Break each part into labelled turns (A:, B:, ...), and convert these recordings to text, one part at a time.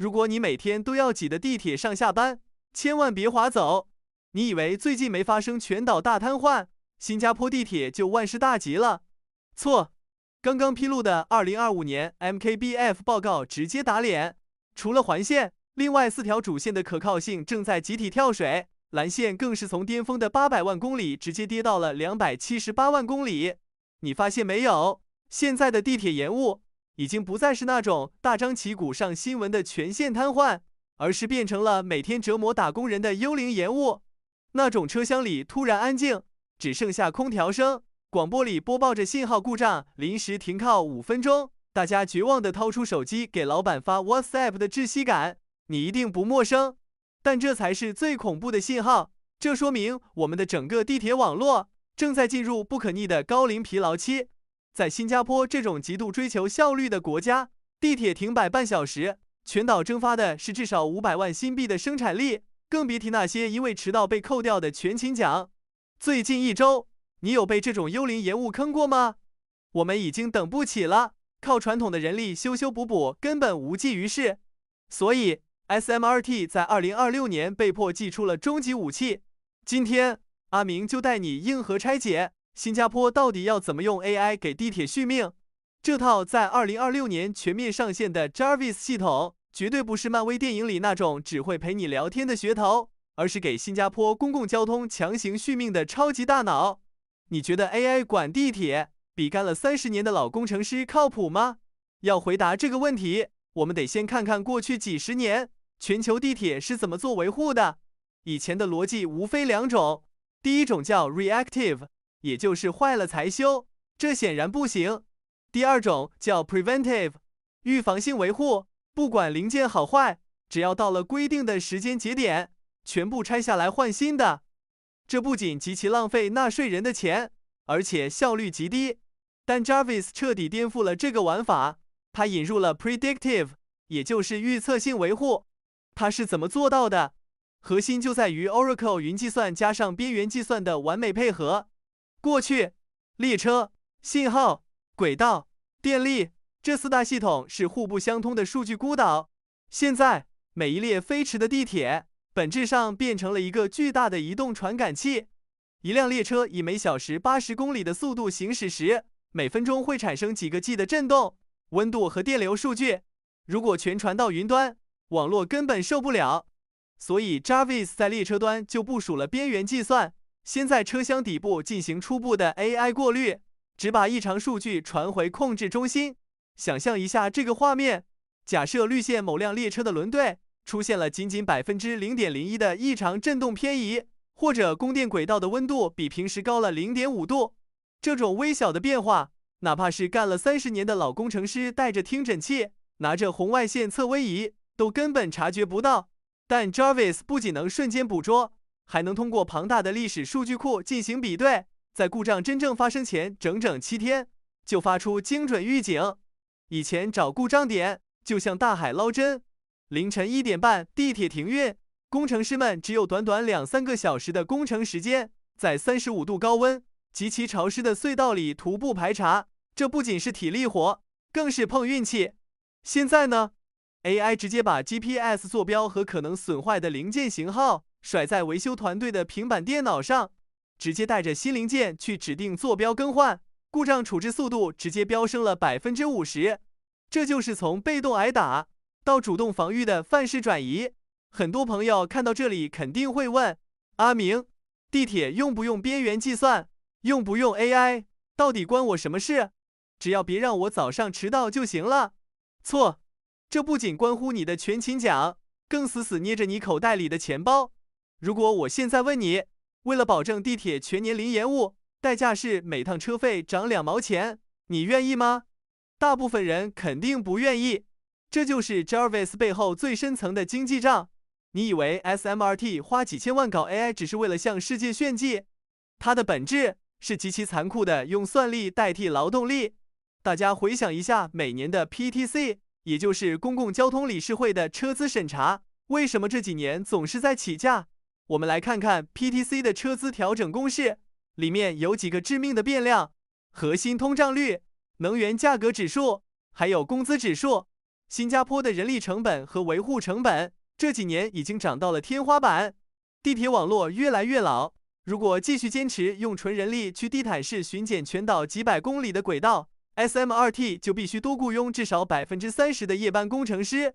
A: 如果你每天都要挤的地铁上下班，千万别划走。你以为最近没发生全岛大瘫痪，新加坡地铁就万事大吉了？错，刚刚披露的2025年 MKBF 报告直接打脸。除了环线，另外4条主线的可靠性正在集体跳水，蓝线更是从巅峰的800万公里直接跌到了278万公里。你发现没有？现在的地铁延误已经不再是那种大张旗鼓上新闻的全线瘫痪，而是变成了每天折磨打工人的幽灵延误。那种车厢里突然安静，只剩下空调声，广播里播报着信号故障，临时停靠5分钟，大家绝望地掏出手机给老板发 WhatsApp 的窒息感，你一定不陌生。但这才是最恐怖的信号，这说明我们的整个地铁网络正在进入不可逆的高龄疲劳期。在新加坡这种极度追求效率的国家，地铁停摆半小时，全岛蒸发的是至少500万新币的生产力，更别提那些因为迟到被扣掉的全勤奖。最近1周，你有被这种幽灵延误坑过吗？我们已经等不起了，靠传统的人力修修补补根本无济于事。所以 SMRT 在2026年被迫祭出了终极武器。今天，阿明就带你硬核拆解新加坡到底要怎么用 AI 给地铁续命。这套在2026年全面上线的 Jarvis 系统，绝对不是漫威电影里那种只会陪你聊天的噱头，而是给新加坡公共交通强行续命的超级大脑。你觉得 AI 管地铁比干了30年的老工程师靠谱吗？要回答这个问题，我们得先看看过去几十年全球地铁是怎么做维护的。以前的逻辑无非2种，第一种叫 reactive， 也就是坏了才修，这显然不行。第二种叫 preventive， 预防性维护，不管零件好坏，只要到了规定的时间节点，全部拆下来换新的。这不仅极其浪费纳税人的钱，而且效率极低。但 Jarvis 彻底颠覆了这个玩法，它引入了 predictive， 也就是预测性维护。它是怎么做到的？核心就在于 Oracle 云计算加上边缘计算的完美配合。过去，列车、信号、轨道、电力这4大系统是互不相通的数据孤岛。现在，每一列飞驰的地铁本质上变成了一个巨大的移动传感器。一辆列车以每小时80公里的速度行驶时，每分钟会产生几个 G 的震动，温度和电流数据，如果全传到云端，网络根本受不了。所以 Jarvis 在列车端就部署了边缘计算，先在车厢底部进行初步的 AI 过滤，只把异常数据传回控制中心。想象一下这个画面，假设绿线某辆列车的轮队出现了仅仅 0.01% 的异常振动偏移，或者供电轨道的温度比平时高了 0.5 度，这种微小的变化，哪怕是干了30年的老工程师带着听诊器，拿着红外线测温仪，都根本察觉不到。但 Jarvis 不仅能瞬间捕捉，还能通过庞大的历史数据库进行比对，在故障真正发生前整整7天就发出精准预警。以前找故障点就像大海捞针，凌晨1点半地铁停运，工程师们只有短短2-3个小时的工程时间，在35度高温、极其潮湿的隧道里徒步排查，这不仅是体力活，更是碰运气。现在呢？AI 直接把 GPS 坐标和可能损坏的零件型号甩在维修团队的平板电脑上，直接带着新零件去指定坐标更换，故障处置速度直接飙升了 50%。这就是从被动挨打到主动防御的范式转移。很多朋友看到这里肯定会问，阿明，地铁用不用边缘计算，用不用 AI， 到底关我什么事？只要别让我早上迟到就行了。错。这不仅关乎你的全勤奖，更死死捏着你口袋里的钱包。如果我现在问你，为了保证地铁全年零延误，代价是每趟车费涨2毛钱，你愿意吗？大部分人肯定不愿意。这就是 Jarvis 背后最深层的经济账。你以为 SMRT 花几千万搞 AI 只是为了向世界炫技？它的本质是极其残酷的用算力代替劳动力。大家回想一下每年的 PTC，也就是公共交通理事会的车资审查，为什么这几年总是在起价？我们来看看 PTC 的车资调整公式，里面有几个致命的变量：核心通胀率、能源价格指数，还有工资指数。新加坡的人力成本和维护成本这几年已经涨到了天花板。地铁网络越来越老，如果继续坚持用纯人力去地毯式巡检全岛几百公里的轨道， SMRT 就必须多雇佣至少30%的夜班工程师。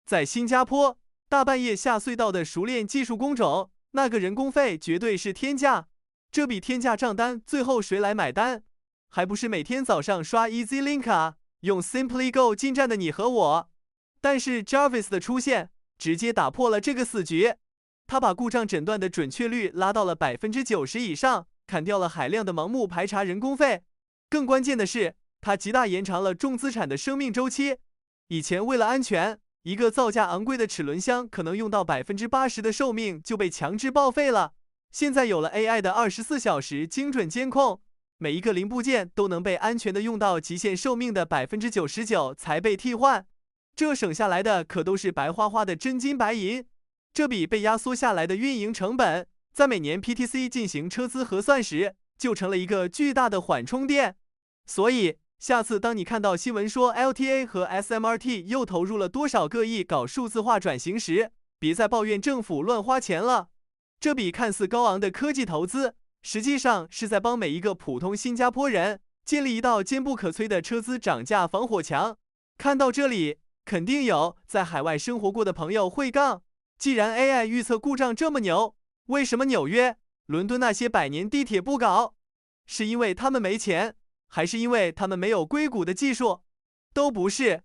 A: 在新加坡，大半夜下隧道的熟练技术工种，那个人工费绝对是天价。这笔天价账单最后谁来买单？还不是每天早上刷 EZ-Link 啊，用 Simply Go 进站的你和我。但是 Jarvis 的出现直接打破了这个死局，他把故障诊断的准确率拉到了90%以上，砍掉了海量的盲目排查人工费。更关键的是，它极大延长了重资产的生命周期。以前为了安全，一个造价昂贵的齿轮箱可能用到80%的寿命就被强制报废了。现在有了 AI 的24小时精准监控，每一个零部件都能被安全的用到极限寿命的99%才被替换。这省下来的可都是白花花的真金白银。这笔被压缩下来的运营成本，在每年 PTC 进行车资核算时，就成了一个巨大的缓冲垫。所以，下次当你看到新闻说 LTA 和 SMRT 又投入了多少个亿搞数字化转型时，别再抱怨政府乱花钱了。这笔看似高昂的科技投资，实际上是在帮每一个普通新加坡人建立一道坚不可摧的车资涨价防火墙。看到这里，肯定有在海外生活过的朋友会杠。既然 AI 预测故障这么牛，为什么纽约、伦敦那些百年地铁不搞？是因为他们没钱，还是因为他们没有硅谷的技术？都不是，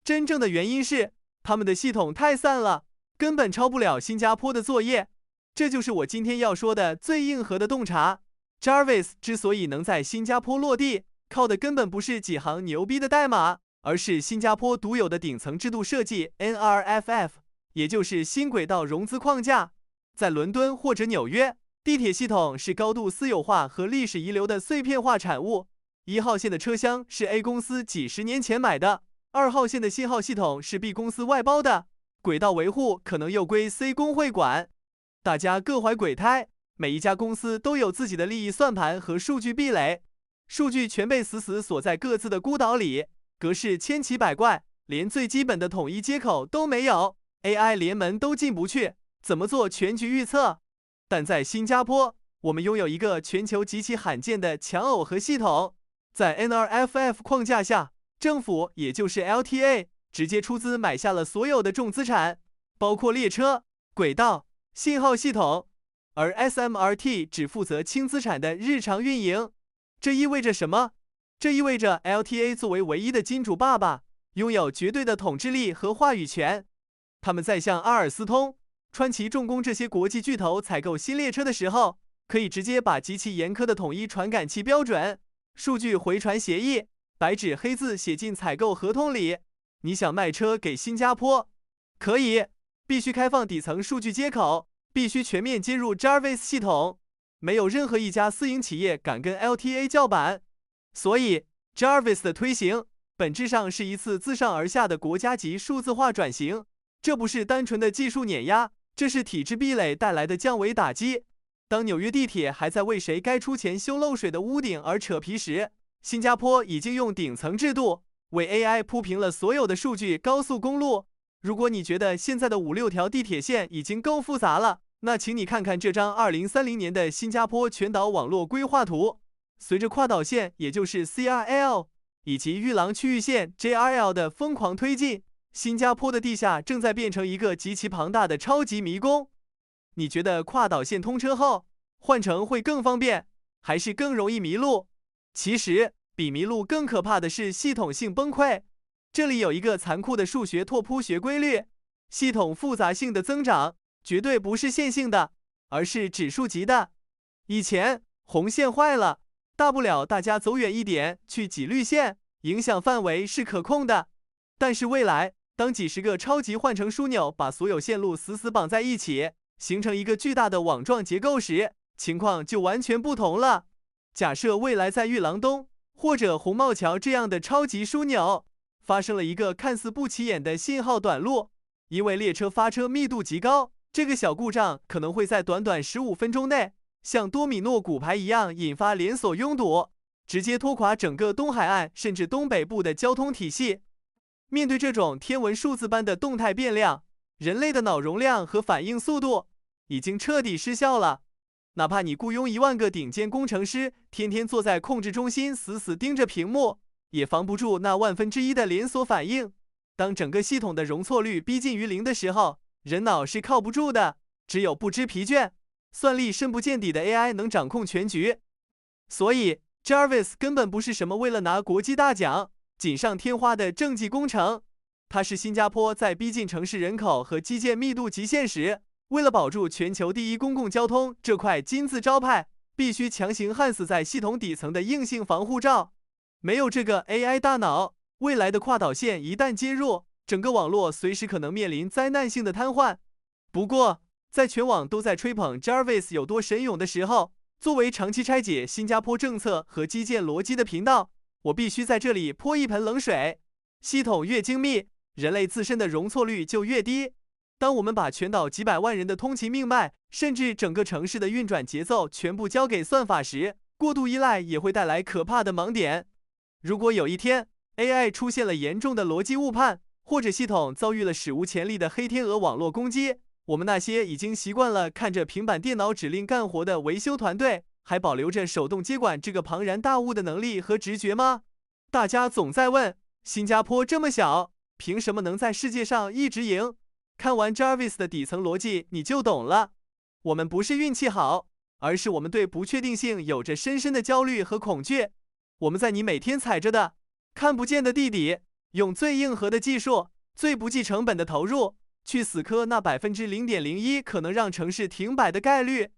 A: 真正的原因是他们的系统太散了，根本抄不了新加坡的作业。这就是我今天要说的最硬核的洞察。Jarvis 之所以能在新加坡落地，靠的根本不是几行牛逼的代码，而是新加坡独有的顶层制度设计 NRFF。也就是新轨道融资框架。在伦敦或者纽约，地铁系统是高度私有化和历史遗留的碎片化产物。1号线的车厢是 A 公司几十年前买的，2号线的信号系统是 B 公司外包的，轨道维护可能又归 C 工会管。大家各怀鬼胎，每一家公司都有自己的利益算盘和数据壁垒，数据全被死死锁在各自的孤岛里，格式千奇百怪，连最基本的统一接口都没有。AI 连门都进不去，怎么做全局预测？但在新加坡，我们拥有一个全球极其罕见的强耦合系统。在 NRFF 框架下，政府也就是 LTA 直接出资买下了所有的重资产，包括列车、轨道、信号系统，而 SMRT 只负责轻资产的日常运营。这意味着什么？这意味着 LTA 作为唯一的金主爸爸，拥有绝对的统治力和话语权。他们在向阿尔斯通、川崎重工这些国际巨头采购新列车的时候，可以直接把极其严苛的统一传感器标准、数据回传协议白纸黑字写进采购合同里。你想卖车给新加坡，可以，必须开放底层数据接口，必须全面接入 Jarvis 系统。没有任何一家私营企业敢跟 LTA 叫板。所以 Jarvis 的推行本质上是一次自上而下的国家级数字化转型。这不是单纯的技术碾压，这是体制壁垒带来的降维打击。当纽约地铁还在为谁该出钱修漏水的屋顶而扯皮时，新加坡已经用顶层制度为 AI 铺平了所有的数据高速公路。如果你觉得现在的5-6条地铁线已经够复杂了，那请你看看这张2030年的新加坡全岛网络规划图。随着跨岛线，也就是 CRL 以及玉廊区域线 JRL 的疯狂推进，新加坡的地下正在变成一个极其庞大的超级迷宫。你觉得跨岛线通车后，换乘会更方便，还是更容易迷路？其实，比迷路更可怕的是系统性崩溃。这里有一个残酷的数学拓扑学规律：系统复杂性的增长绝对不是线性的，而是指数级的。以前红线坏了，大不了大家走远一点去挤绿线，影响范围是可控的。但是未来，当几十个超级换乘枢纽把所有线路死死绑在一起，形成一个巨大的网状结构时，情况就完全不同了。假设未来在玉廊东或者红帽桥这样的超级枢纽，发生了一个看似不起眼的信号短路，因为列车发车密度极高，这个小故障可能会在短短15分钟内，像多米诺骨牌一样引发连锁拥堵，直接拖垮整个东海岸甚至东北部的交通体系。面对这种天文数字般的动态变量，人类的脑容量和反应速度已经彻底失效了。哪怕你雇佣1万个顶尖工程师，天天坐在控制中心死死盯着屏幕，也防不住那1/1000的连锁反应。当整个系统的容错率逼近于0的时候，人脑是靠不住的，只有不知疲倦、算力深不见底的 AI 能掌控全局。所以 Jarvis 根本不是什么为了拿国际大奖锦上添花的政绩工程，它是新加坡在逼近城市人口和基建密度极限时，为了保住全球第一公共交通这块金字招牌，必须强行焊死在系统底层的硬性防护罩。没有这个 AI 大脑，未来的跨导线一旦接入，整个网络随时可能面临灾难性的瘫痪。不过，在全网都在吹捧 Jarvis 有多神勇的时候，作为长期拆解新加坡政策和基建逻辑的频道，我必须在这里泼一盆冷水。系统越精密，人类自身的容错率就越低。当我们把全岛几百万人的通勤命脉，甚至整个城市的运转节奏全部交给算法时，过度依赖也会带来可怕的盲点。如果有一天 AI 出现了严重的逻辑误判，或者系统遭遇了史无前例的黑天鹅网络攻击，我们那些已经习惯了看着平板电脑指令干活的维修团队，还保留着手动接管这个庞然大物的能力和直觉吗？大家总在问，新加坡这么小，凭什么能在世界上一直赢？看完 Jarvis 的底层逻辑，你就懂了。我们不是运气好，而是我们对不确定性有着深深的焦虑和恐惧。我们在你每天踩着的看不见的地底，用最硬核的技术、最不计成本的投入，去死磕那0.01%可能让城市停摆的概率，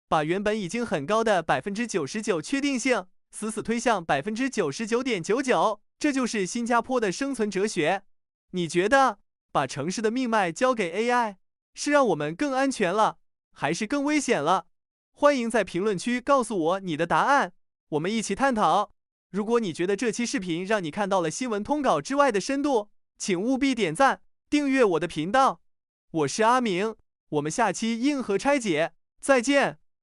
A: 把原本已经很高的99%确定性死死推向99.99%，这就是新加坡的生存哲学。你觉得把城市的命脉交给 AI 是让我们更安全了，还是更危险了？欢迎在评论区告诉我你的答案，我们一起探讨。如果你觉得这期视频让你看到了新闻通稿之外的深度，请务必点赞、订阅我的频道。我是阿明，我们下期硬核拆解再见。